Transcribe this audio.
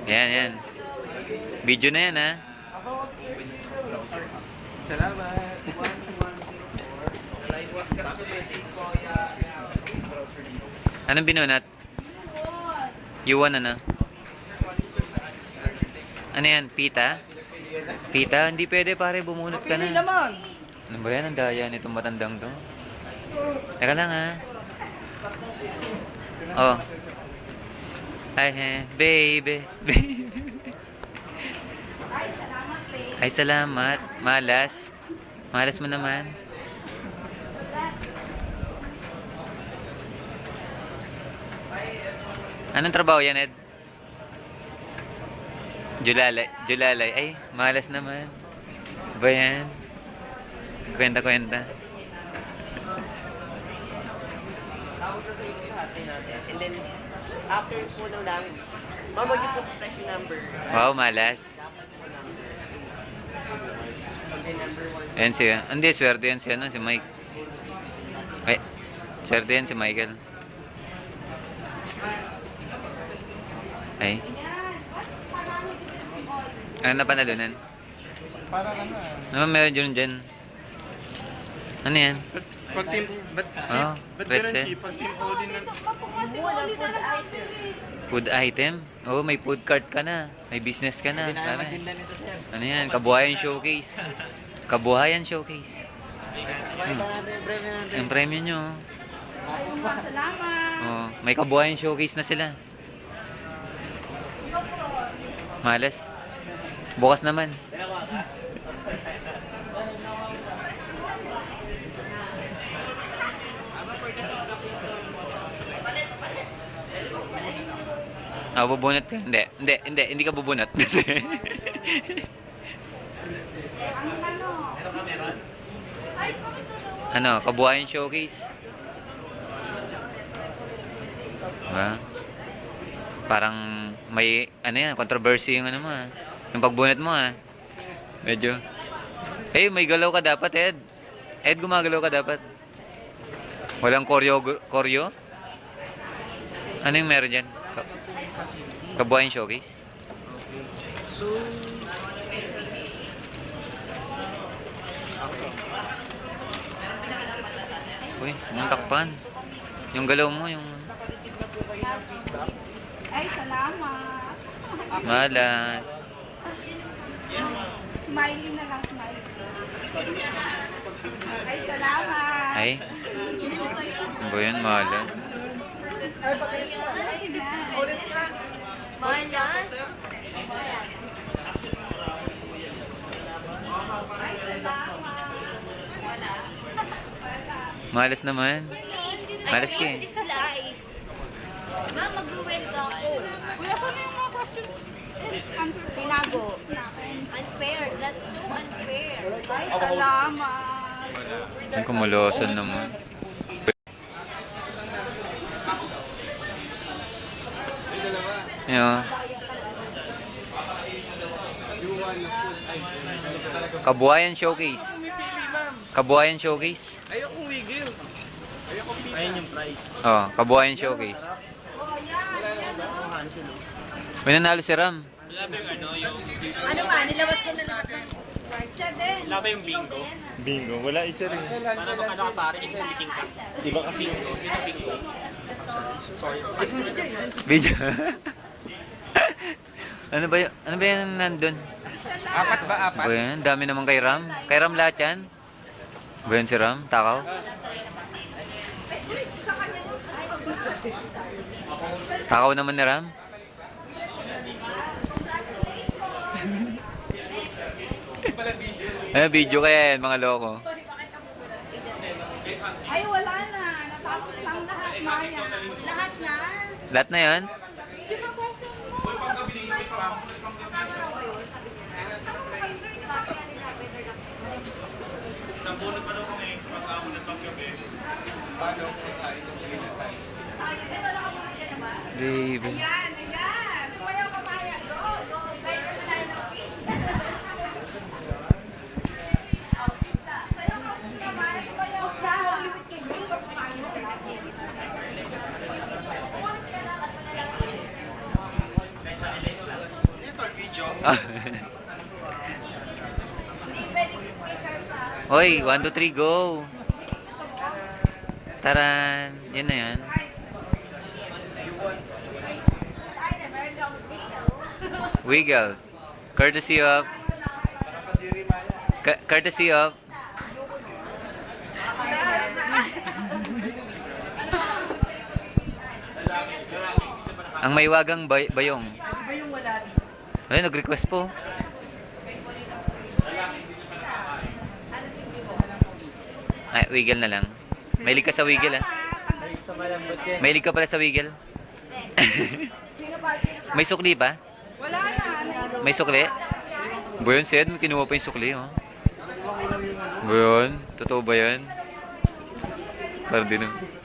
Yan, yan. Video na yan, ha? Salamat. Anong binunat? Yuwan, ano? Ano yan? Pita? Pita? Hindi pwede, pare. Bumunot ka na. Pili naman. Ano ba yan? Ang daya nitong matandang to. Teka lang, ha? Oh. Ay, baby. Ay, salamat. Malas. Malas mo naman. Anong trabaho yan, Ed? Julalay. Julalay. Ay, malas naman. Ba yan? Kwenta-kwenta. And then, after po ng namin, mama, yung po fresh number. Wow, malas. And then number 1. Ayan siya. Hindi, swerte yan siya, no? Si Mike. Ay, swerte yan si Michael. Ay. Ano na panalunan? Parang ano Naman meron dyan. Ano yan? Pag team, ba't Oh, ganun pretzel. si pag team Odin na Food item? Oo, may food cart ka na. May business ka na. Hindi na Pare. matinda nito, sir. Ano yan? Kabuhayan showcase. Kabuhayan showcase. Pakita natin yung premium natin. Yung premyo nyo. Salamat. Oh, may kabuhayan showcase na sila. Malas. Bukas naman. Ah, bubunot ka? Hindi ka bubunot. Ano, kabuhayan showcase. Diba? Parang may, ano yan, controversy yung ano mo, ah. Yung pagbunot mo, ah. Medyo. Eh, may galaw ka dapat, Ed. Ed, gumagalaw ka dapat. Walang koryo? Ano yung meron dyan? Kabuhayan showcase? Uy, yung takpan. Yung galaw mo, yung... Ay, salamat. Malas. Smiley na lang, smiley. Ay, salamat. Ay. Ano ba yun, malas? Malas. Malas naman. Malas ka eh. Ma'am, mag-weld ako. Kuya, saan yung mga questions? Answer. Tinago. Unfair. That's so unfair. Ay, salamat. Ang kumulosan naman. Yan. Kabuhayan showcase. Kabuhayan showcase. ayokong wiggle. Ayun yung price. Oh, kabuhayan showcase. May nanalo si Ram. Ano ba? Nilabas ko na lahat ng Siya din. Wala ba yung bingo? Bingo, wala isa rin. Ano ka pare? Isa speaking ka. Iba kasi. Bingo. Yun ang bingo. Sorry. Video. Ano ba yan nandun? Apat ba? Apat? Ba yan? Dami naman kay Ram. Kay Ram lahat yan? Ba yan si Ram? Takaw? Takaw naman ni Ram? Ano video kaya yan, mga loko? Ay, wala na. Natapos lang lahat, Maya. lahat na. Lahat na yan? Yung mga question mo. Sabunod pa daw kami, pag-amon at pag-gabi. Paano? Baby. Ayan, ayan. Sumayaw ka, Maya. Go, go. Sayaw ka, Maya. Sumayaw ka. presyo. Hoy, 1, 2, 3, go! Taran! Yan na yan. Wiggle. Courtesy of... Courtesy of... Ang may wagang bayong. Ay, nag-request po. Ay, wiggle na lang. Mahilig ka sa wiggle, ah. Mahilig ka pala sa wiggle. May sukli pa? Wala na. May sukli? Boyon, Sed, may kinuha pa yung sukli, oh. Boyon, totoo ba yan? Parang din, oh.